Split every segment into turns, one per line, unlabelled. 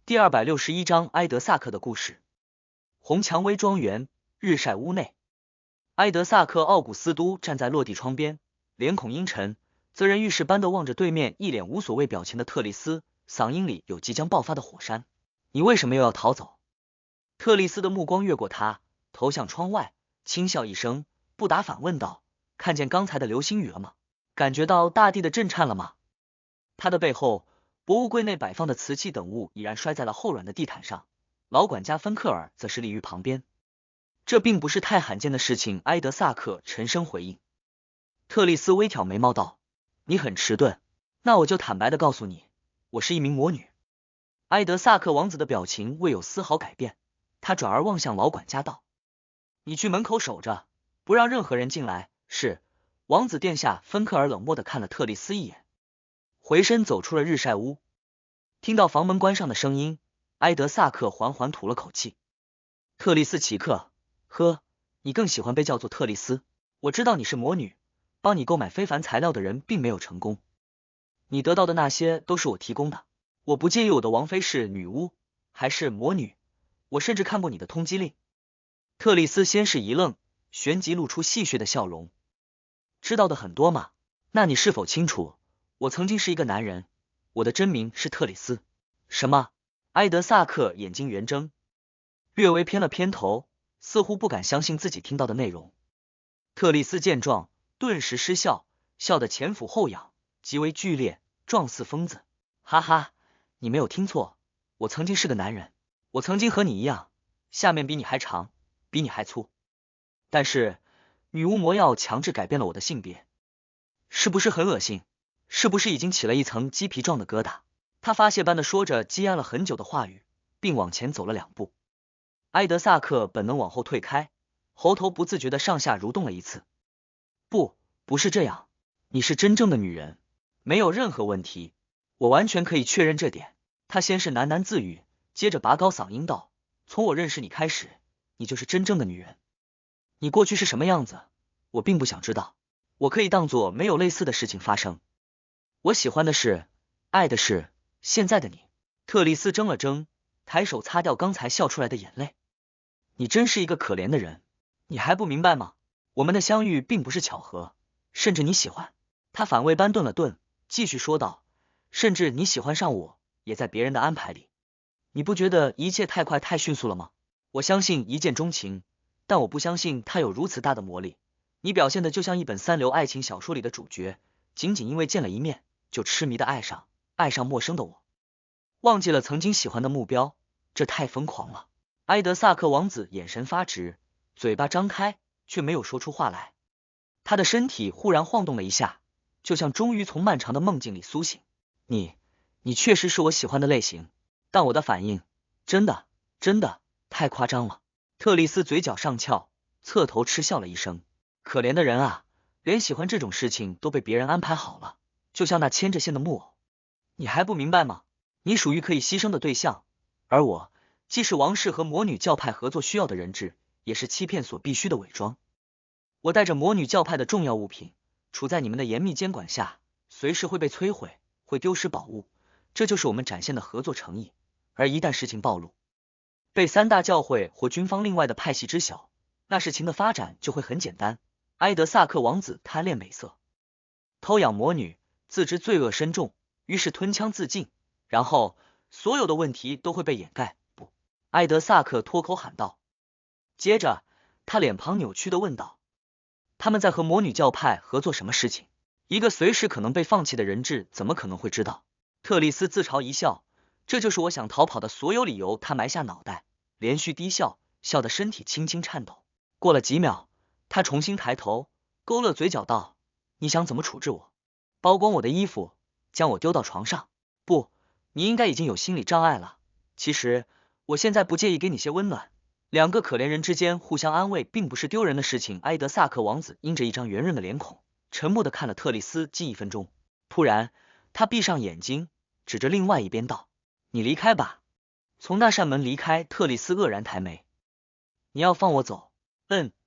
第261章埃德萨克的故事。红蔷薇庄园，日晒屋内，埃德萨克·奥古斯都站在落地窗边，脸孔阴沉，责人遇事般的望着对面一脸无所谓表情的特丽丝，嗓音里有即将爆发的火山。你为什么又要逃走？特丽丝的目光越过他，投向窗外，轻笑一声，不答反问道：看见刚才的流星雨了吗？感觉到大地的震颤了吗？他的背后，博物柜内摆放的瓷器等物已然摔在了厚软的地毯上，老管家芬克尔则是立于旁边。这并不是太罕见的事情，埃德萨克沉声回应。特丽丝微挑眉毛道：你很迟钝，那我就坦白的告诉你，我是一名魔女。埃德萨克王子的表情未有丝毫改变，他转而望向老管家道：你去门口守着，不让任何人进来。是，王子殿下。芬克尔冷漠的看了特丽丝一眼，回身走出了日晒屋。听到房门关上的声音，埃德萨克缓缓吐了口气。特丽丝奇克，呵，你更喜欢被叫做特丽丝。我知道你是魔女，帮你购买非凡材料的人并没有成功，你得到的那些都是我提供的。我不介意我的王妃是女巫还是魔女，我甚至看过你的通缉令。特丽丝先是一愣，旋即露出戏谑的笑容。知道的很多吗？那你是否清楚，我曾经是一个男人，我的真名是特丽丝。什么？埃德萨克眼睛圆睁，略微偏了偏头，似乎不敢相信自己听到的内容。特丽丝见状，顿时失笑，笑得前俯后仰，极为剧烈，状似疯子。哈哈，你没有听错，我曾经是个男人，我曾经和你一样，下面比你还长，比你还粗。但是女巫魔药强制改变了我的性别，是不是很恶心？是不是已经起了一层鸡皮状的疙瘩？他发泄般的说着积压了很久的话语，并往前走了2步。埃德萨克本能往后退开，喉头不自觉的上下蠕动了一次。不是这样，你是真正的女人，没有任何问题，我完全可以确认这点。他先是喃喃自语，接着拔高嗓音道：从我认识你开始，你就是真正的女人。你过去是什么样子，我并不想知道，我可以当作没有类似的事情发生。我喜欢的是，爱的是现在的你。特丽丝怔了怔，抬手擦掉刚才笑出来的眼泪。你真是一个可怜的人，你还不明白吗？我们的相遇并不是巧合，甚至你喜欢。他反胃般顿了顿，继续说道：甚至你喜欢上我，也在别人的安排里。你不觉得一切太快太迅速了吗？我相信一见钟情，但我不相信它有如此大的魔力。你表现的就像一本3流爱情小说里的主角，仅仅因为见了一面，就痴迷的爱上陌生的我，忘记了曾经喜欢的目标，这太疯狂了。埃德萨克王子眼神发直，嘴巴张开，却没有说出话来。他的身体忽然晃动了一下，就像终于从漫长的梦境里苏醒。你确实是我喜欢的类型，但我的反应真的太夸张了。特丽丝嘴角上翘，侧头嗤笑了一声。可怜的人啊，连喜欢这种事情都被别人安排好了，就像那牵着线的木偶。你还不明白吗？你属于可以牺牲的对象，而我既是王室和魔女教派合作需要的人质，也是欺骗所必须的伪装。我带着魔女教派的重要物品，处在你们的严密监管下，随时会被摧毁，会丢失宝物，这就是我们展现的合作诚意。而一旦事情暴露，被3大教会或军方另外的派系知晓，那事情的发展就会很简单。埃德萨克王子贪恋美色，偷养魔女，自知罪恶深重，于是吞枪自尽，然后所有的问题都会被掩盖。不，埃德萨克脱口喊道。接着他脸庞扭曲的问道：他们在和魔女教派合作什么事情？一个随时可能被放弃的人质怎么可能会知道？特丽丝自嘲一笑，这就是我想逃跑的所有理由。他埋下脑袋，连续低笑，笑得身体轻轻颤抖。过了几秒，他重新抬头，勾勒嘴角道：你想怎么处置我？剥光我的衣服，将我丢到床上？不，你应该已经有心理障碍了。其实我现在不介意给你些温暖，2个可怜人之间互相安慰并不是丢人的事情。埃德萨克王子因着一张圆润的脸孔，沉默地看了特丽丝近1分钟，突然他闭上眼睛，指着另外一边道：你离开吧。从那扇门离开。特丽丝愕然抬眉：你要放我走？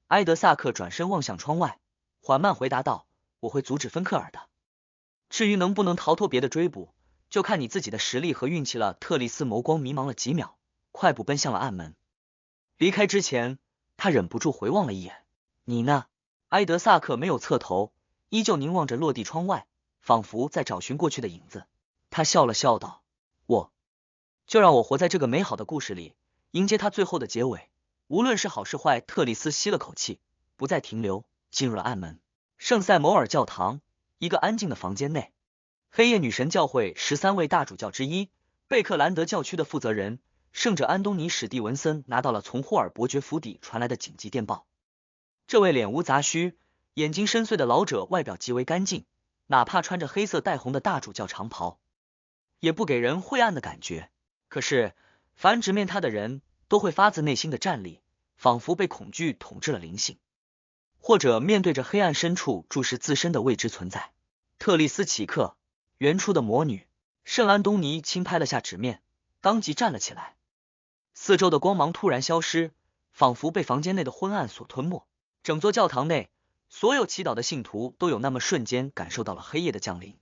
埃德萨克转身望向窗外，缓慢回答道：我会阻止芬克尔的。至于能不能逃脱别的追捕，就看你自己的实力和运气了。特丽斯眸光迷茫了几秒，快步奔向了暗门。离开之前，他忍不住回望了一眼。你呢？埃德萨克没有侧头，依旧凝望着落地窗外，仿佛在找寻过去的影子。他笑了笑道：就让我活在这个美好的故事里，迎接它最后的结尾。无论是好是坏。特丽斯吸了口气，不再停留，进入了暗门。圣塞摩尔教堂，一个安静的房间内，黑夜女神教会13位大主教之一，贝克兰德教区的负责人圣者安东尼史蒂文森拿到了从霍尔伯爵府邸传来的紧急电报。这位脸无杂须、眼睛深邃的老者外表极为干净，哪怕穿着黑色带红的大主教长袍，也不给人晦暗的感觉。可是凡直面他的人都会发自内心的战栗，仿佛被恐惧统治了灵性，或者面对着黑暗深处注视自身的未知存在。特丽斯奇克，原初的魔女。圣安东尼轻拍了下纸面，当即站了起来。四周的光芒突然消失，仿佛被房间内的昏暗所吞没。整座教堂内，所有祈祷的信徒都有那么瞬间感受到了黑夜的降临。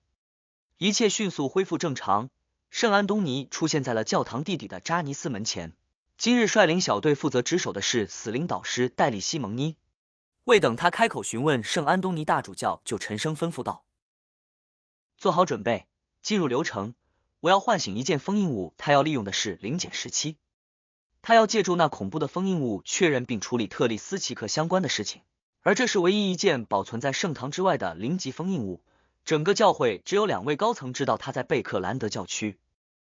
一切迅速恢复正常。圣安东尼出现在了教堂地底的扎尼斯门前。今日率领小队负责值守的是死灵导师戴利西蒙尼。未等他开口询问圣安东尼大主教，就沉声吩咐道：做好准备，进入流程。我要唤醒一件封印物，他要利用的是灵检17。他要借助那恐怖的封印物确认并处理特丽斯奇克相关的事情，而这是唯一一件保存在圣堂之外的灵级封印物。整个教会只有2位高层知道他在贝克兰德教区。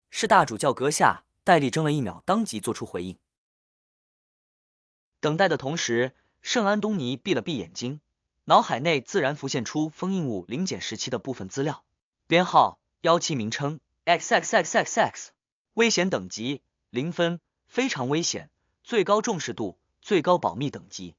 是大主教阁下。戴利怔了1秒，当即做出回应。等待的同时，圣安东尼闭了闭眼睛，脑海内自然浮现出封印物灵检17的部分资料，编号、妖气名称 XXXXX， 危险等级0分，非常危险，最高重视度，最高保密等级，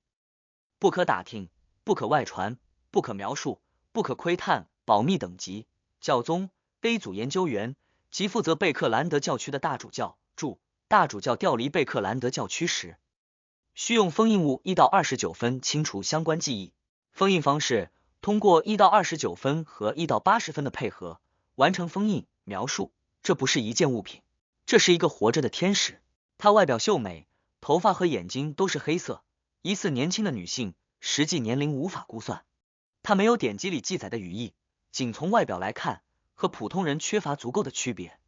不可打听，不可外传，不可描述，不可窥探，保密等级教宗 A 组研究员及负责贝克兰德教区的大主教。注：大主教调离贝克兰德教区时，需用封印物1到29分清除相关记忆。封印方式：通过1到29分和1到80分的配合完成封印。描述：这不是一件物品，这是一个活着的天使。她外表秀美，头发和眼睛都是黑色，疑似年轻的女性，实际年龄无法估算。她没有典籍里记载的语义，仅从外表来看，和普通人缺乏足够的区别。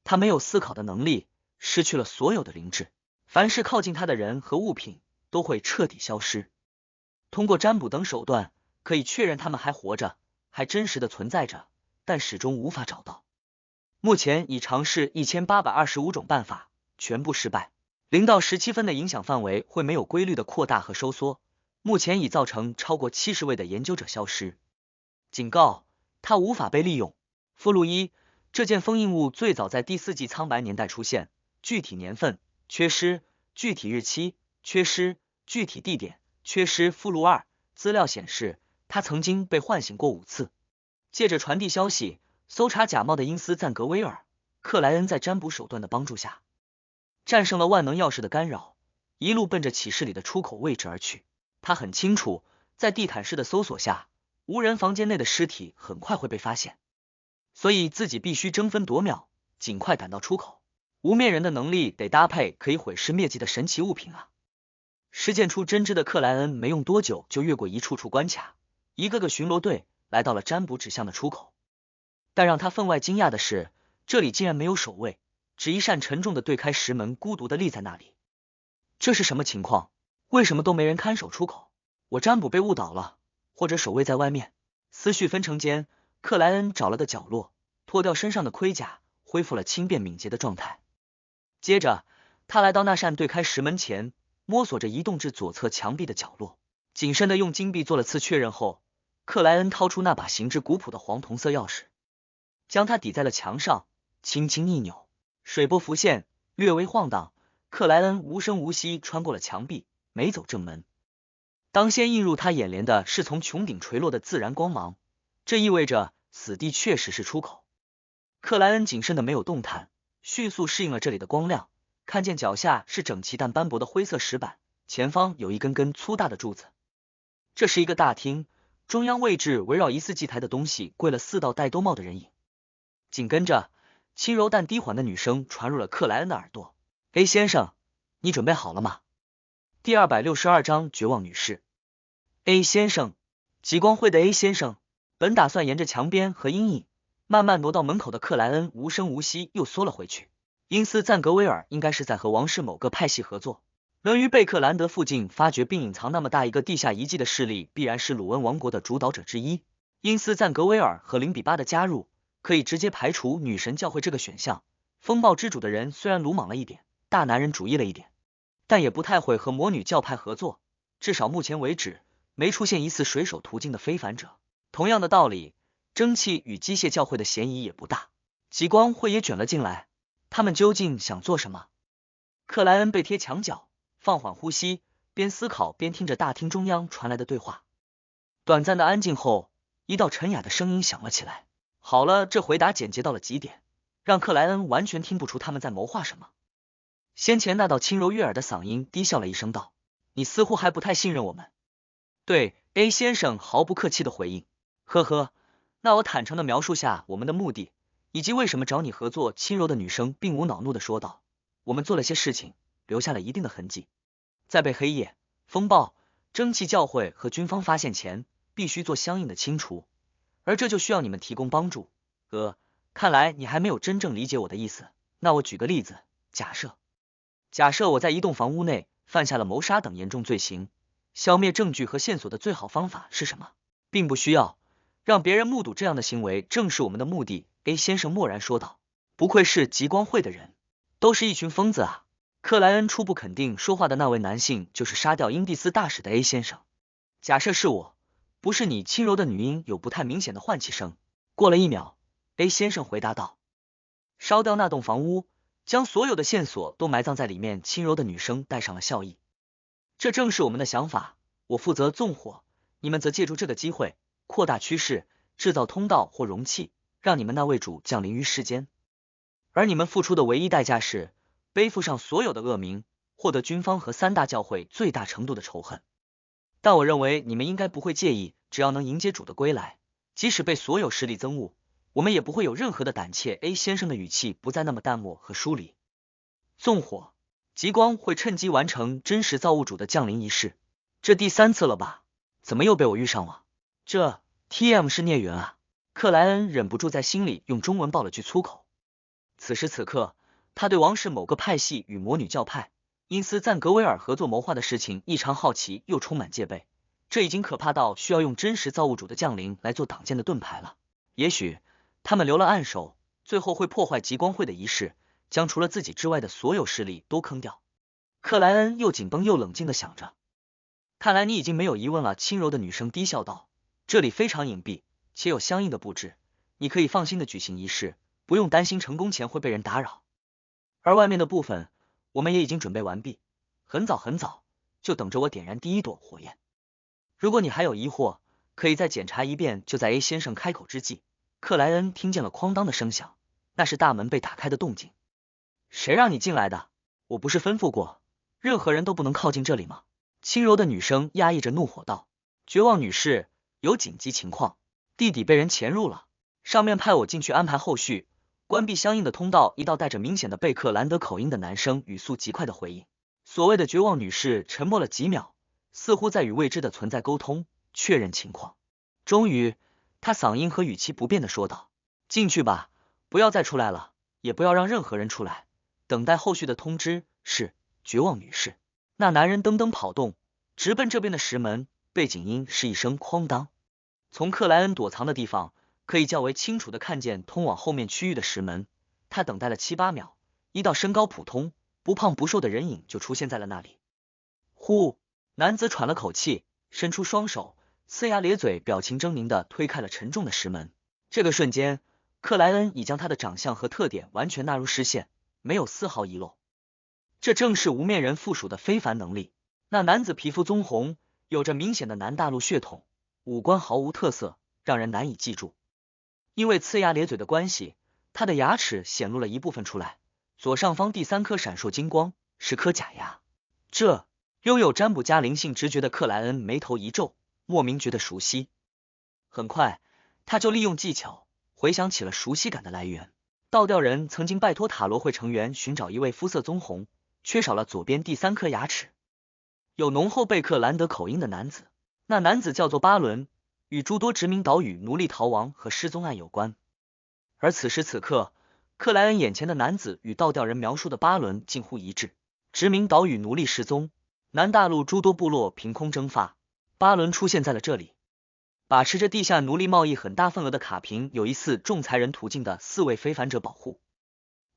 她没有思考的能力，失去了所有的灵智，凡是靠近他的人和物品都会彻底消失。通过占卜等手段可以确认他们还活着，还真实的存在着，但始终无法找到。目前已尝试1825种办法，全部失败。0到17分的影响范围会没有规律的扩大和收缩，目前已造成超过70位的研究者消失。警告：它无法被利用。附录1：这件封印物最早在第4纪苍白年代出现，具体年份缺失，具体日期缺失，具体地点缺失。附录2：资料显示，他曾经被唤醒过5次。借着传递消息、搜查假冒的因斯赞格威尔，克莱恩在占卜手段的帮助下，战胜了万能钥匙的干扰，一路奔着启示里的出口位置而去。他很清楚，在地毯式的搜索下，无人房间内的尸体很快会被发现，所以自己必须争分夺秒，尽快赶到出口。无面人的能力得搭配可以毁尸灭迹的神奇物品啊！实践出真知的克莱恩没用多久就越过一处处关卡，一个个巡逻队来到了占卜指向的出口。但让他分外惊讶的是，这里竟然没有守卫，只一扇沉重的对开石门孤独的立在那里。这是什么情况？为什么都没人看守出口？我占卜被误导了，或者守卫在外面？思绪纷呈间，克莱恩找了个角落，脱掉身上的盔甲，恢复了轻便敏捷的状态。接着他来到那扇对开石门前，摸索着移动至左侧墙壁的角落，谨慎的用金币做了次确认后，克莱恩掏出那把形制古朴的黄铜色钥匙，将它抵在了墙上，轻轻一扭，水波浮现，略微晃荡，克莱恩无声无息穿过了墙壁，没走正门。当先映入他眼帘的是从穹顶垂落的自然光芒，这意味着此地确实是出口。克莱恩谨慎的没有动弹，迅速适应了这里的光亮，看见脚下是整齐但斑驳的灰色石板，前方有一根根粗大的柱子。这是一个大厅，中央位置围绕疑似祭台的东西跪了4道戴兜帽的人影。紧跟着轻柔但低缓的女声传入了克莱恩的耳朵。A 先生，你准备好了吗？第262章绝望女士。A 先生，极光会的 A 先生，本打算沿着墙边和阴影慢慢挪到门口的克莱恩无声无息又缩了回去。因斯赞格威尔应该是在和王室某个派系合作，能于贝克兰德附近发掘并隐藏那么大一个地下遗迹的势力，必然是鲁恩王国的主导者之一。因斯赞格威尔和0比8的加入，可以直接排除女神教会这个选项。风暴之主的人虽然鲁莽了一点，大男人主义了一点，但也不太会和魔女教派合作，至少目前为止没出现疑似水手途径的非凡者。同样的道理，蒸汽与机械教会的嫌疑也不大。极光会也卷了进来，他们究竟想做什么？克莱恩背贴墙角，放缓呼吸，边思考边听着大厅中央传来的对话。短暂的安静后，一道沉哑的声音响了起来。好了，这回答简洁到了极点，让克莱恩完全听不出他们在谋划什么。先前那道轻柔悦耳的嗓音低笑了一声道：“你似乎还不太信任我们。”对 ，A 先生毫不客气的回应。呵呵，那我坦诚的描述下我们的目的，以及为什么找你合作。轻柔的女声并无恼怒的说道：“我们做了些事情，留下了一定的痕迹，在被黑夜、风暴、蒸汽教会和军方发现前，必须做相应的清除，而这就需要你们提供帮助。看来你还没有真正理解我的意思。那我举个例子，假设我在一栋房屋内犯下了谋杀等严重罪行，消灭证据和线索的最好方法是什么？并不需要让别人目睹这样的行为，正是我们的目的。”A 先生默然说道。不愧是极光会的人，都是一群疯子啊。克莱恩初步肯定说话的那位男性就是杀掉英蒂斯大使的 A 先生。假设是我，不是你。轻柔的女音有不太明显的换气声。过了1秒， A 先生回答道：“烧掉那栋房屋，将所有的线索都埋葬在里面。”轻柔的女声带上了笑意。这正是我们的想法，我负责纵火，你们则借助这个机会扩大趋势，制造通道或容器，让你们那位主降临于世间。而你们付出的唯一代价是背负上所有的恶名，获得军方和3大教会最大程度的仇恨。但我认为你们应该不会介意，只要能迎接主的归来，即使被所有势力憎恶，我们也不会有任何的胆怯。A 先生的语气不再那么淡漠和疏离。纵火，极光会趁机完成真实造物主的降临仪式，这第3次了吧？怎么又被我遇上了？这 TM 是孽缘啊！克莱恩忍不住在心里用中文爆了句粗口。此时此刻，他对王室某个派系与魔女教派因斯赞格威尔合作谋划的事情异常好奇，又充满戒备。这已经可怕到需要用真实造物主的降临来做挡箭的盾牌了。也许他们留了暗手，最后会破坏极光会的仪式，将除了自己之外的所有势力都坑掉。克莱恩又紧绷又冷静的想着。看来你已经没有疑问了。轻柔的女声低笑道：“这里非常隐蔽，且有相应的布置，你可以放心的举行仪式，不用担心成功前会被人打扰。而外面的部分，我们也已经准备完毕，很早就等着我点燃第1朵火焰。如果你还有疑惑，可以再检查一遍。”就在 A 先生开口之际，克莱恩听见了哐当的声响，那是大门被打开的动静。谁让你进来的？我不是吩咐过，任何人都不能靠近这里吗？轻柔的女声压抑着怒火道：“绝望女士，有紧急情况，地底被人潜入了，上面派我进去安排后续，关闭相应的通道。”一道带着明显的贝克兰德口音的男声语速极快的回应。所谓的绝望女士沉默了几秒，似乎在与未知的存在沟通，确认情况。终于，她嗓音和语气不变的说道：“进去吧，不要再出来了，也不要让任何人出来，等待后续的通知。”是，绝望女士。那男人噔噔跑动，直奔这边的石门，背景音是一声哐当。从克莱恩躲藏的地方，可以较为清楚的看见通往后面区域的石门。他等待了7、8秒，一道身高普通、不胖不瘦的人影就出现在了那里。呼，男子喘了口气，伸出双手，呲牙咧嘴，表情狰狞的推开了沉重的石门。这个瞬间，克莱恩已将他的长相和特点完全纳入视线，没有丝毫遗漏。这正是无面人附属的非凡能力。那男子皮肤棕红，有着明显的南大陆血统，五官毫无特色，让人难以记住。因为呲牙咧嘴的关系，他的牙齿显露了一部分出来，左上方第3颗闪烁金光，是颗假牙。这拥有占卜加灵性直觉的克莱恩眉头一皱，莫名觉得熟悉。很快，他就利用技巧回想起了熟悉感的来源。倒吊人曾经拜托塔罗会成员寻找一位肤色棕红，缺少了左边第3颗牙齿，有浓厚贝克兰德口音的男子。那男子叫做巴伦，与诸多殖民岛屿奴隶逃亡和失踪案有关。而此时此刻，克莱恩眼前的男子与倒吊人描述的巴伦近乎一致。殖民岛屿奴隶失踪，南大陆诸多部落凭空蒸发，巴伦出现在了这里。把持着地下奴隶贸易很大份额的卡平有疑似仲裁人途径的4位非凡者保护，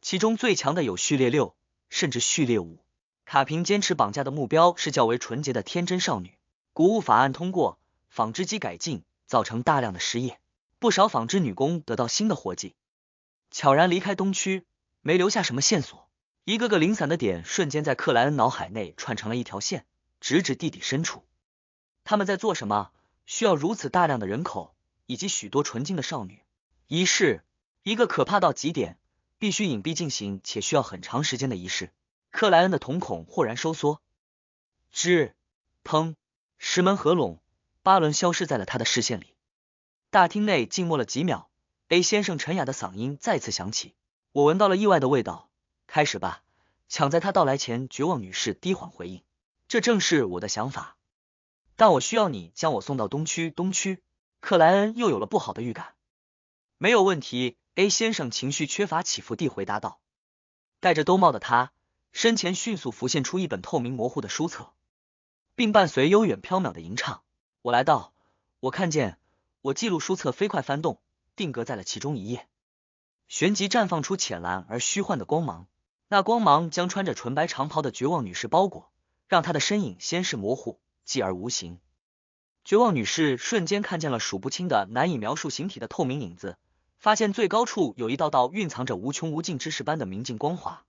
其中最强的有序列6，甚至序列5。卡平坚持绑架的目标是较为纯洁的天真少女。谷物法案通过，纺织机改进，造成大量的失业，不少纺织女工得到新的活计。悄然离开东区，没留下什么线索，一个个零散的点瞬间在克莱恩脑海内串成了一条线，直指地底深处。他们在做什么？需要如此大量的人口，以及许多纯净的少女。仪式，一个可怕到极点，必须隐蔽进行且需要很长时间的仪式。克莱恩的瞳孔豁然收缩。砰！石门合拢，巴伦消失在了他的视线里。大厅内静默了几秒， A 先生沉哑的嗓音再次响起：“我闻到了意外的味道，开始吧。”抢在他到来前，绝望女士低缓回应：“这正是我的想法，但我需要你将我送到东区。”克莱恩又有了不好的预感。没有问题 ，A 先生情绪缺乏起伏地回答道。戴着兜帽的他，身前迅速浮现出一本透明模糊的书册，并伴随悠远飘渺的吟唱：“我来到，我看见。”我记录书册飞快翻动，定格在了其中一页，旋即绽放出浅蓝而虚幻的光芒。那光芒将穿着纯白长袍的绝望女士包裹，让她的身影先是模糊，继而无形。绝望女士瞬间看见了数不清的难以描述形体的透明影子，发现最高处有一道道蕴藏着无穷无尽知识般的明净光华。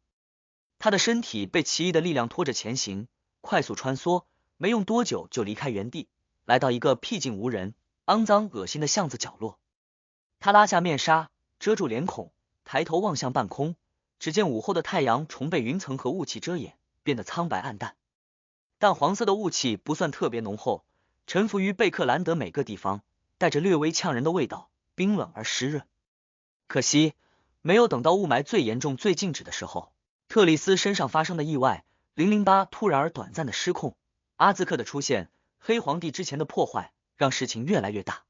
她的身体被奇异的力量拖着前行，快速穿梭，没用多久就离开原地，来到一个僻静无人、肮脏恶心的巷子角落。他拉下面纱，遮住脸孔，抬头望向半空，只见午后的太阳重被云层和雾气遮掩，变得苍白暗淡。淡黄色的雾气不算特别浓厚，沉浮于贝克兰德每个地方，带着略微呛人的味道，冰冷而湿润。可惜没有等到雾霾最严重最静止的时候，特里斯身上发生的意外008突然而短暂的失控，阿兹克的出现，黑皇帝之前的破坏，让事情越来越大，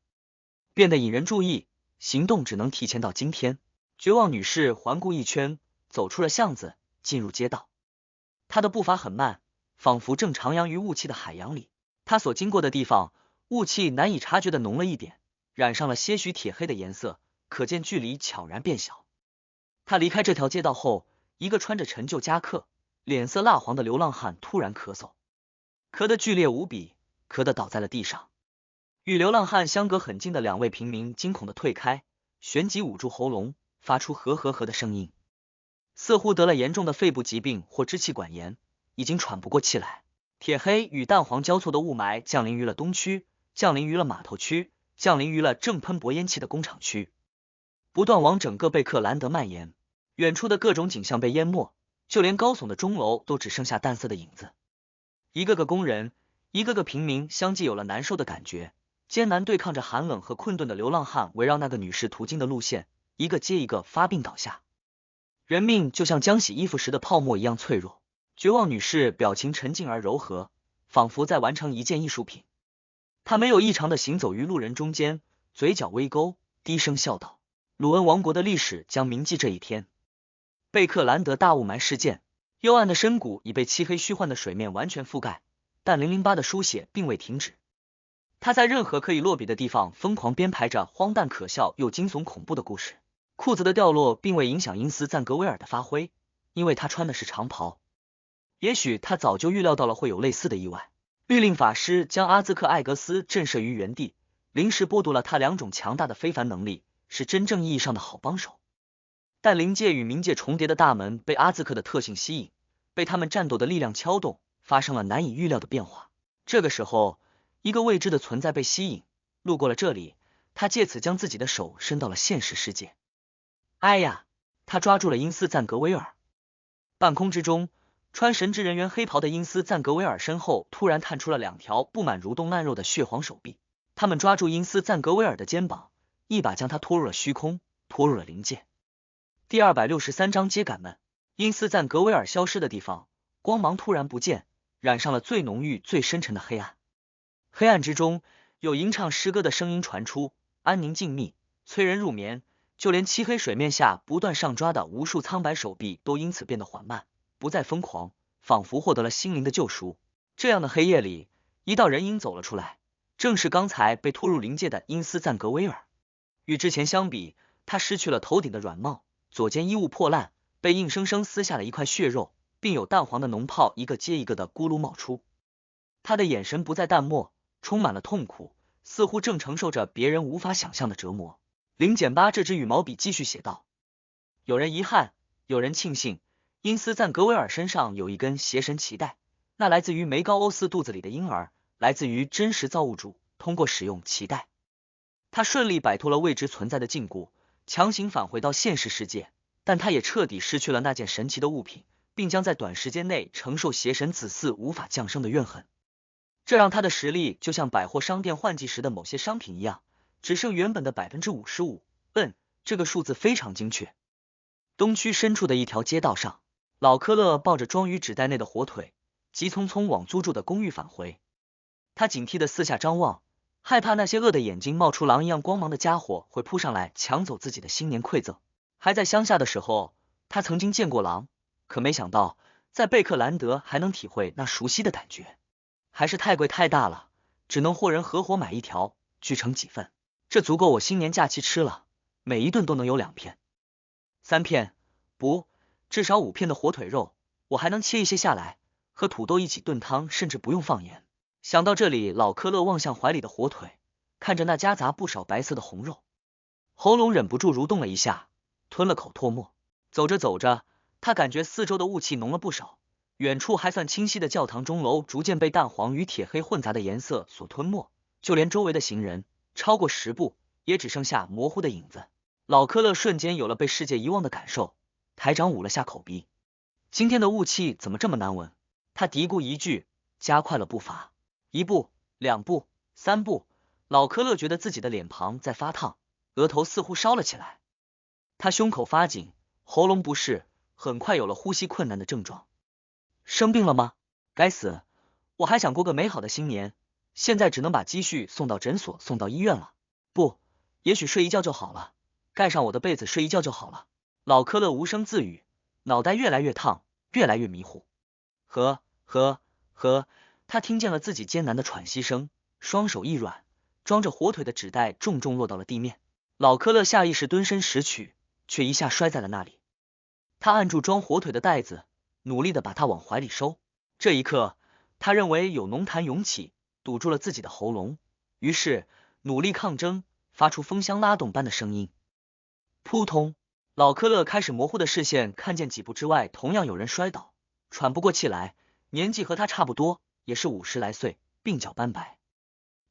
变得引人注意，行动只能提前到今天。绝望女士环顾一圈，走出了巷子，进入街道。她的步伐很慢，仿佛正徜徉于雾气的海洋里。她所经过的地方，雾气难以察觉的浓了一点，染上了些许铁黑的颜色，可见距离悄然变小。她离开这条街道后，一个穿着陈旧夹克、脸色蜡黄的流浪汉突然咳嗽，咳得剧烈无比，咳得倒在了地上。与流浪汉相隔很近的2位平民惊恐的退开，旋即捂住喉咙，发出呵呵呵的声音，似乎得了严重的肺部疾病或支气管炎，已经喘不过气来。铁黑与淡黄交错的雾霾降临于了东区，降临于了码头区，降临于了正喷薄烟气的工厂区，不断往整个贝克兰德蔓延。远处的各种景象被淹没，就连高耸的钟楼都只剩下淡色的影子。一个个工人，一个个平民相继有了难受的感觉，艰难对抗着寒冷和困顿的流浪汉围绕那个女士途经的路线，一个接一个发病倒下。人命就像浆洗衣服时的泡沫一样脆弱。绝望女士表情沉静而柔和，仿佛在完成一件艺术品。她没有异常的行走于路人中间，嘴角微勾，低声笑道：“鲁恩王国的历史将铭记这一天。”贝克兰德大雾霾事件，幽暗的深谷已被漆黑虚幻的水面完全覆盖，但008的书写并未停止。他在任何可以落笔的地方疯狂编排着荒诞可笑又惊悚恐怖的故事。裤子的掉落并未影响因斯赞格威尔的发挥，因为他穿的是长袍。也许他早就预料到了会有类似的意外。律令法师将阿兹克艾格斯震慑于原地，临时剥夺了他2种强大的非凡能力，是真正意义上的好帮手。但灵界与冥界重叠的大门被阿兹克的特性吸引，被他们战斗的力量敲动，发生了难以预料的变化。这个时候，一个未知的存在被吸引，路过了这里，他借此将自己的手伸到了现实世界。哎呀！他抓住了因斯赞格威尔。半空之中，穿神职人员黑袍的因斯赞格威尔身后突然探出了2条布满蠕动烂肉的血黄手臂，他们抓住因斯赞格威尔的肩膀，一把将他拖入了虚空，拖入了灵界。第263章秸秆们。因斯赞格威尔消失的地方，光芒突然不见，染上了最浓郁、最深沉的黑暗。黑暗之中，有吟唱诗歌的声音传出，安宁静谧，催人入眠。就连漆黑水面下不断上抓的无数苍白手臂，都因此变得缓慢，不再疯狂，仿佛获得了心灵的救赎。这样的黑夜里，一道人影走了出来，正是刚才被拖入灵界的因斯赞格威尔。与之前相比，他失去了头顶的软帽，左肩衣物破烂，被硬生生撕下了一块血肉，并有淡黄的脓泡一个接一个的咕噜冒出。他的眼神不再淡漠，充满了痛苦，似乎正承受着别人无法想象的折磨。0-8这支羽毛笔继续写道：有人遗憾，有人庆幸，因斯赞格威尔身上有一根邪神脐带，那来自于梅高欧斯肚子里的婴儿，来自于真实造物主。通过使用脐带，他顺利摆脱了未知存在的禁锢，强行返回到现实世界，但他也彻底失去了那件神奇的物品，并将在短时间内承受邪神子嗣无法降生的怨恨。这让他的实力就像百货商店换季时的某些商品一样，只剩原本的 55%。这个数字非常精确。东区深处的一条街道上，老科勒抱着装于纸袋内的火腿，急匆匆往租住的公寓返回。他警惕地四下张望，害怕那些饿得眼睛冒出狼一样光芒的家伙会扑上来抢走自己的新年馈赠。还在乡下的时候，他曾经见过狼，可没想到在贝克兰德还能体会那熟悉的感觉。还是太贵太大了，只能货人合伙买一条，锯成几份，这足够我新年假期吃了，每一顿都能有2片、3片，不，至少5片的火腿肉，我还能切一些下来，和土豆一起炖汤，甚至不用放盐。想到这里，老科勒望向怀里的火腿，看着那夹杂不少白色的红肉，喉咙忍不住蠕动了一下，吞了口唾沫。走着走着，他感觉四周的雾气浓了不少，远处还算清晰的教堂钟楼逐渐被淡黄与铁黑混杂的颜色所吞没，就连周围的行人，超过10步也只剩下模糊的影子。老科勒瞬间有了被世界遗忘的感受，台长捂了下口鼻，今天的雾气怎么这么难闻？他嘀咕一句，加快了步伐。1步、2步、3步，老科勒觉得自己的脸庞在发烫，额头似乎烧了起来。他胸口发紧，喉咙不适，很快有了呼吸困难的症状。生病了吗？该死，我还想过个美好的新年，现在只能把积蓄送到诊所，送到医院了。不，也许睡一觉就好了，盖上我的被子睡一觉就好了。老科勒无声自语，脑袋越来越烫，越来越迷糊。他听见了自己艰难的喘息声，双手一软，装着火腿的纸袋重重落到了地面。老科勒下意识蹲身拾取，却一下摔在了那里。他按住装火腿的袋子，努力的把它往怀里收。这一刻，他认为有浓痰涌起，堵住了自己的喉咙，于是努力抗争，发出风箱拉动般的声音。扑通！老科勒开始模糊的视线看见几步之外同样有人摔倒，喘不过气来，年纪和他差不多，也是50来岁，鬓角斑白。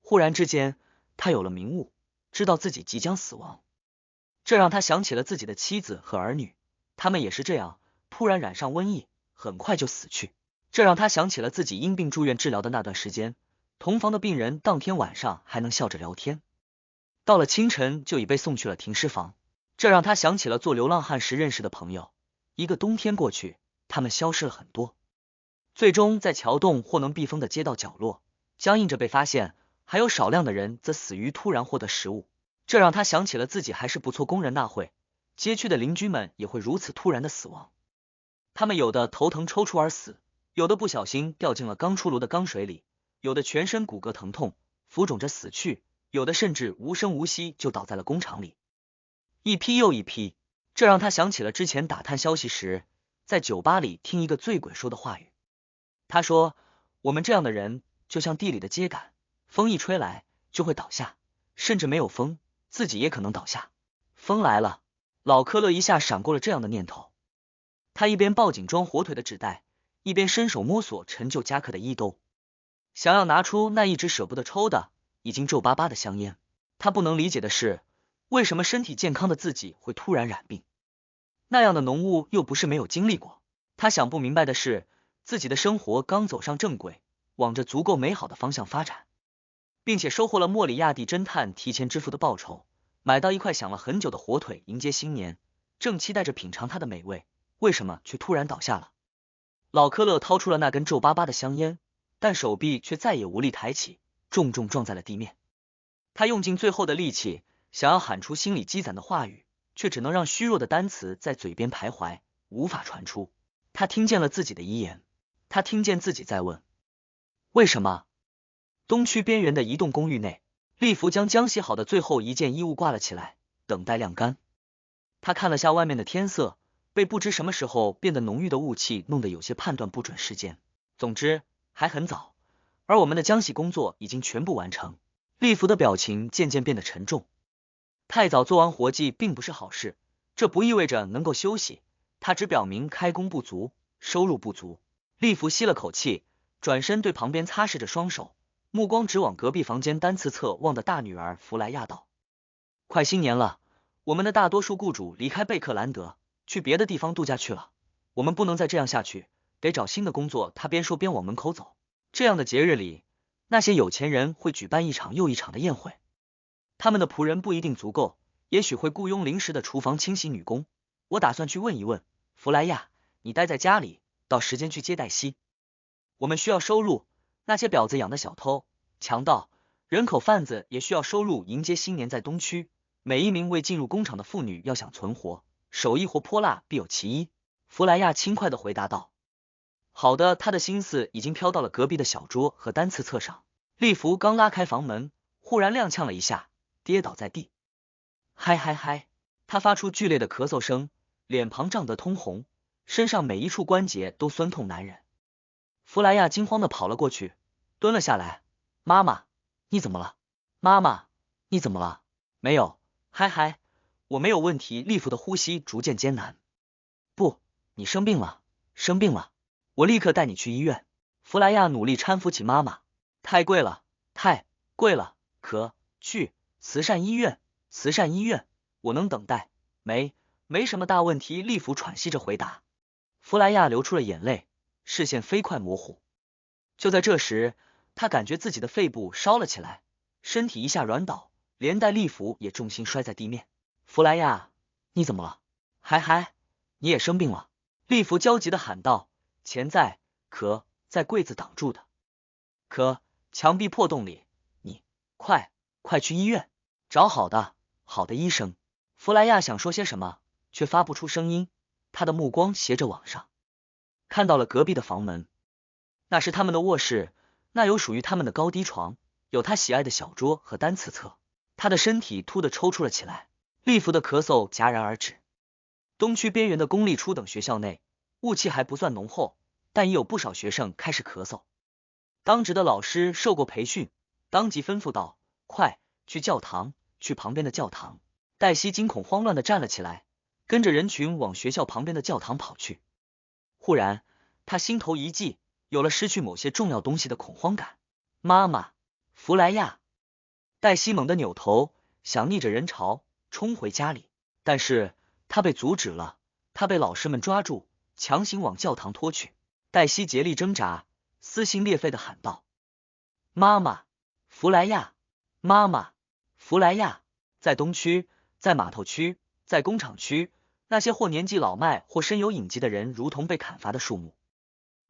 忽然之间，他有了明悟，知道自己即将死亡。这让他想起了自己的妻子和儿女，他们也是这样，突然染上瘟疫，很快就死去。这让他想起了自己因病住院治疗的那段时间，同房的病人当天晚上还能笑着聊天，到了清晨就已被送去了停尸房。这让他想起了做流浪汉时认识的朋友，一个冬天过去，他们消失了很多，最终在桥洞或能避风的街道角落僵硬着被发现，还有少量的人则死于突然获得食物。这让他想起了自己还是不错工人那会，街区的邻居们也会如此突然的死亡。他们有的头疼抽搐而死，有的不小心掉进了刚出炉的缸水里，有的全身骨骼疼痛浮肿着死去，有的甚至无声无息就倒在了工厂里。一批又一批，这让他想起了之前打探消息时在酒吧里听一个醉鬼说的话语。他说，我们这样的人就像地里的秸秆，风一吹来就会倒下，甚至没有风，自己也可能倒下。风来了，老科勒一下闪过了这样的念头。他一边抱紧装火腿的纸袋，一边伸手摸索陈旧夹克的衣兜，想要拿出那一直舍不得抽的已经皱巴巴的香烟。他不能理解的是，为什么身体健康的自己会突然染病？那样的浓雾又不是没有经历过。他想不明白的是，自己的生活刚走上正轨，往着足够美好的方向发展，并且收获了莫里亚蒂侦探提前支付的报酬，买到一块想了很久的火腿迎接新年，正期待着品尝它的美味，为什么却突然倒下了？老科勒掏出了那根皱巴巴的香烟，但手臂却再也无力抬起，重重撞在了地面。他用尽最后的力气，想要喊出心里积攒的话语，却只能让虚弱的单词在嘴边徘徊，无法传出。他听见了自己的遗言，他听见自己在问：为什么？东区边缘的一栋公寓内，利弗将将洗好的最后一件衣物挂了起来，等待晾干。他看了下外面的天色，被不知什么时候变得浓郁的雾气弄得有些判断不准时间。总之还很早，而我们的浆洗工作已经全部完成。利弗的表情渐渐变得沉重。太早做完活计并不是好事，这不意味着能够休息，它只表明开工不足，收入不足。利弗吸了口气，转身对旁边擦拭着双手，目光直往隔壁房间单词册望的大女儿弗莱亚道：快新年了，我们的大多数雇主离开贝克兰德，去别的地方度假去了，我们不能再这样下去，得找新的工作。他边说边往门口走。这样的节日里，那些有钱人会举办一场又一场的宴会，他们的仆人不一定足够，也许会雇佣临时的厨房清洗女工。我打算去问一问。弗莱亚，你待在家里，到时间去接黛西。我们需要收入，那些婊子养的小偷、强盗、人口贩子也需要收入迎接新年。在东区，每一名未进入工厂的妇女要想存活，手艺或泼辣必有其一。弗莱亚轻快地回答道。好的，他的心思已经飘到了隔壁的小桌和单词册上。利弗刚拉开房门，忽然踉跄了一下，跌倒在地。嗨嗨嗨！他发出剧烈的咳嗽声，脸庞涨得通红，身上每一处关节都酸痛难忍。弗莱亚惊慌地跑了过去，蹲了下来。妈妈，你怎么了？妈妈，你怎么了？没有，嗨嗨，我没有问题。利弗的呼吸逐渐艰难。不，你生病了，生病了。我立刻带你去医院。弗莱亚努力搀扶起妈妈。太贵了，太贵了，去慈善医院，慈善医院，我能等待，没什么大问题。利弗喘息着回答。弗莱亚流出了眼泪，视线飞快模糊。就在这时，他感觉自己的肺部烧了起来，身体一下软倒，连带利弗也重心摔在地面。弗莱亚，你怎么了？嗨，你也生病了。利弗焦急地喊道。钱在在柜子挡住的墙壁破洞里，你快去医院，找好的医生。弗莱亚想说些什么，却发不出声音。他的目光斜着往上，看到了隔壁的房门，那是他们的卧室，那有属于他们的高低床，有他喜爱的小桌和单词册。他的身体突地抽搐了起来，利弗的咳嗽戛然而止。东区边缘的公立初等学校内，雾气还不算浓厚，但已有不少学生开始咳嗽。当值的老师受过培训，当即吩咐道：快去教堂，去旁边的教堂。黛西惊恐慌乱地站了起来，跟着人群往学校旁边的教堂跑去。忽然他心头一悸，有了失去某些重要东西的恐慌感。妈妈，弗莱亚！黛西猛地扭头，想逆着人潮冲回家里，但是他被阻止了。他被老师们抓住，强行往教堂拖去。黛西竭力挣扎，撕心裂肺地喊道：妈妈，弗莱亚！妈妈，弗莱亚！在东区，在码头区，在工厂区，那些或年纪老迈或身有隐疾的人如同被砍伐的树木，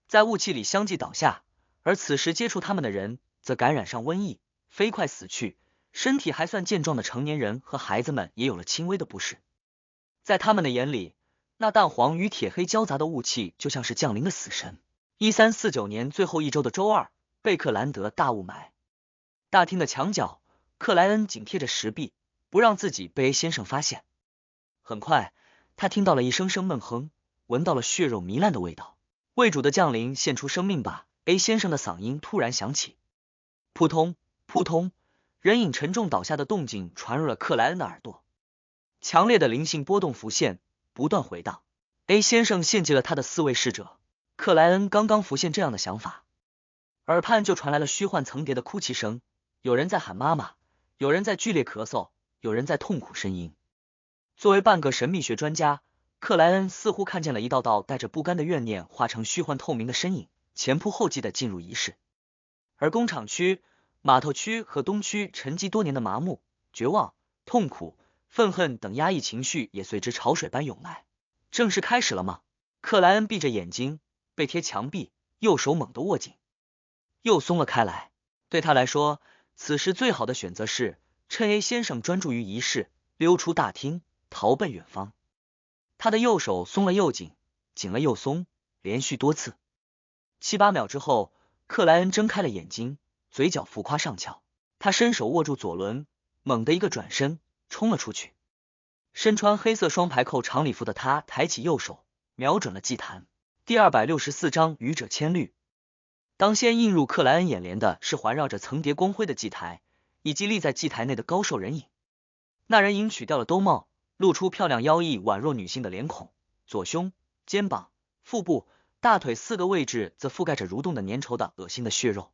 在雾气里相继倒下，而此时接触他们的人则感染上瘟疫，飞快死去。身体还算健壮的成年人和孩子们也有了轻微的不适。在他们的眼里，那淡黄与铁黑交杂的雾气就像是降临的死神。1349年最后一周的周二，贝克兰德大雾霾。大厅的墙角，克莱恩紧贴着石壁，不让自己被 A 先生发现。很快，他听到了一声声闷哼，闻到了血肉糜烂的味道。为主的降临献出生命吧！ A 先生的嗓音突然响起。扑通扑通，人影沉重倒下的动静传入了克莱恩的耳朵。强烈的灵性波动浮现，不断回荡。A 先生献祭了他的4位侍者。克莱恩刚刚浮现这样的想法，耳畔就传来了虚幻层叠的哭泣声，有人在喊妈妈，有人在剧烈咳嗽，有人在痛苦呻吟。作为半个神秘学专家，克莱恩似乎看见了一道道带着不甘的怨念化成虚幻透明的身影，前仆后继地进入仪式。而工厂区、码头区和东区沉积多年的麻木、绝望、痛苦、愤恨等压抑情绪也随之潮水般涌来。正式开始了吗？克莱恩闭着眼睛，背贴墙壁，右手猛地握紧，又松了开来。对他来说，此时最好的选择是趁 A 先生专注于一事，溜出大厅，逃奔远方。他的右手松了又紧，紧了又松，连续多次。7、8秒之后，克莱恩睁开了眼睛，嘴角浮夸上翘。他伸手握住左轮，猛地一个转身，冲了出去。身穿黑色双排扣长礼服的他抬起右手，瞄准了祭坛。第264章愚者千虑。当先映入克莱恩眼帘的是环绕着层叠光辉的祭台，以及立在祭台内的高瘦人影。那人影取掉了兜帽，露出漂亮腰翼宛若女性的脸孔，左胸、肩膀、腹部、大腿4个位置则覆盖着蠕动的粘稠的恶心的血肉。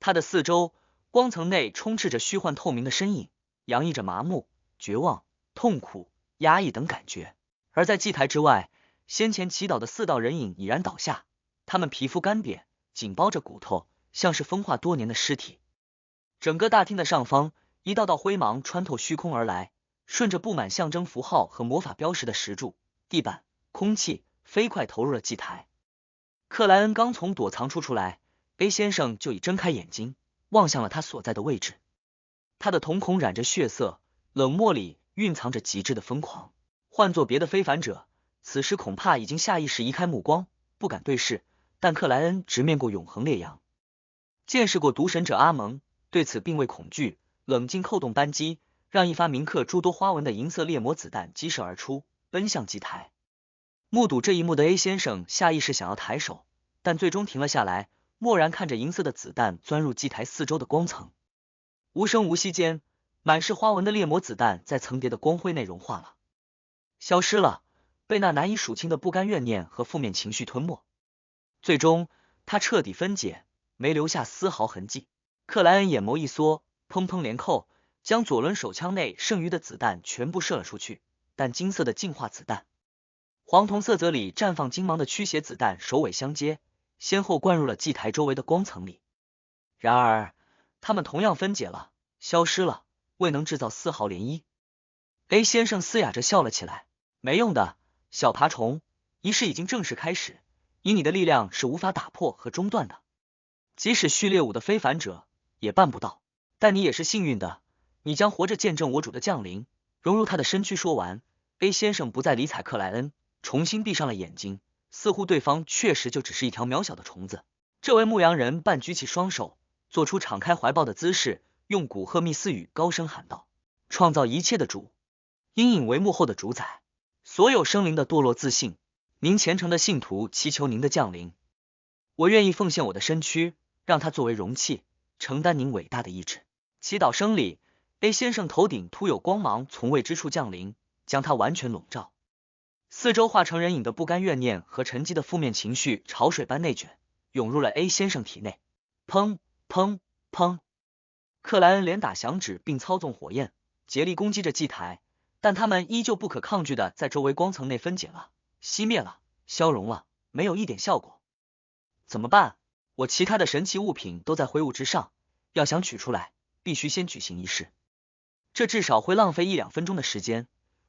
他的四周光层内充斥着虚幻透明的身影，洋溢着麻木、绝望、痛苦、压抑等感觉。而在祭台之外，先前祈祷的4道人影已然倒下，他们皮肤干瘪，紧包着骨头，像是风化多年的尸体。整个大厅的上方，一道道灰芒穿透虚空而来，顺着布满象征符号和魔法标识的石柱、地板、空气，飞快投入了祭台。克莱恩刚从躲藏处出来， A 先生就已睁开眼睛，望向了他所在的位置。他的瞳孔染着血色，冷漠里蕴藏着极致的疯狂。换做别的非凡者，此时恐怕已经下意识移开目光，不敢对视，但克莱恩直面过永恒烈阳，见识过毒神者阿蒙，对此并未恐惧，冷静扣动扳机，让一发铭刻诸多花纹的银色猎魔子弹激射而出，奔向祭台。目睹这一幕的 A 先生下意识想要抬手，但最终停了下来，默然看着银色的子弹钻入祭台四周的光层。无声无息间，满是花纹的猎魔子弹在层叠的光辉内融化了，消失了，被那难以数清的不甘怨念和负面情绪吞没。最终，他彻底分解，没留下丝毫痕迹。克莱恩眼眸一缩，砰砰连扣，将左轮手枪内剩余的子弹全部射了出去，但金色的净化子弹、黄铜色泽里绽放金芒的驱邪子弹首尾相接，先后灌入了祭台周围的光层里。然而，它们同样分解了，消失了，未能制造丝毫涟漪。A 先生嘶哑着笑了起来，没用的，小爬虫，仪式已经正式开始，以你的力量是无法打破和中断的，即使序列5的非凡者也办不到，但你也是幸运的，你将活着见证我主的降临，融入他的身躯。说完， A 先生不再理睬克莱恩，重新闭上了眼睛，似乎对方确实就只是一条渺小的虫子。这位牧羊人半举起双手，做出敞开怀抱的姿势，用古赫密斯语高声喊道：创造一切的主，阴影为幕后的主宰，所有生灵的堕落自信，您虔诚的信徒祈求您的降临，我愿意奉献我的身躯，让它作为容器，承担您伟大的意志。祈祷声里， A 先生头顶突有光芒从未知处降临，将他完全笼罩。四周化成人影的不甘怨念和沉积的负面情绪潮水般内卷，涌入了 A 先生体内。砰砰砰，克莱恩连打响指并操纵火焰，竭力攻击着祭台，但他们依旧不可抗拒的在周围光层内分解了、熄灭了、消融了，没有一点效果。怎么办？我其他的神奇物品都在灰雾之上，要想取出来，必须先举行仪式，这至少会浪费1、2分钟的时间，